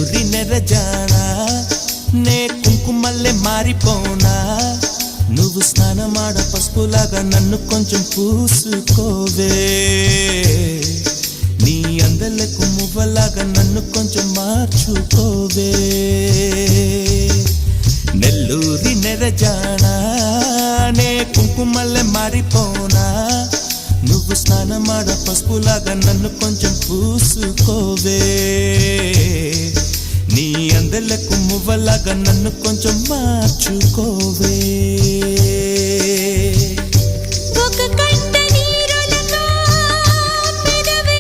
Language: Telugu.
నెల్లూరి నెరజానా నే కుంకుమల్లే మారిపోనా నువ్వు స్నానమాడ పసుపులాగా నన్ను కొంచెం పూసుకోవే నీ అందలకు మువ్వలాగా నన్ను కొంచెం మార్చుకోవే నెల్లూరి నెరజానా నే కుంకుమల్లే మారిపోనా నువ్వు స్నానమాడ పసుపులాగా నన్ను కొంచెం పూసుకోవే నీ అందలకు మువ్వలాగా నన్ను కొంచెం మార్చుకోవే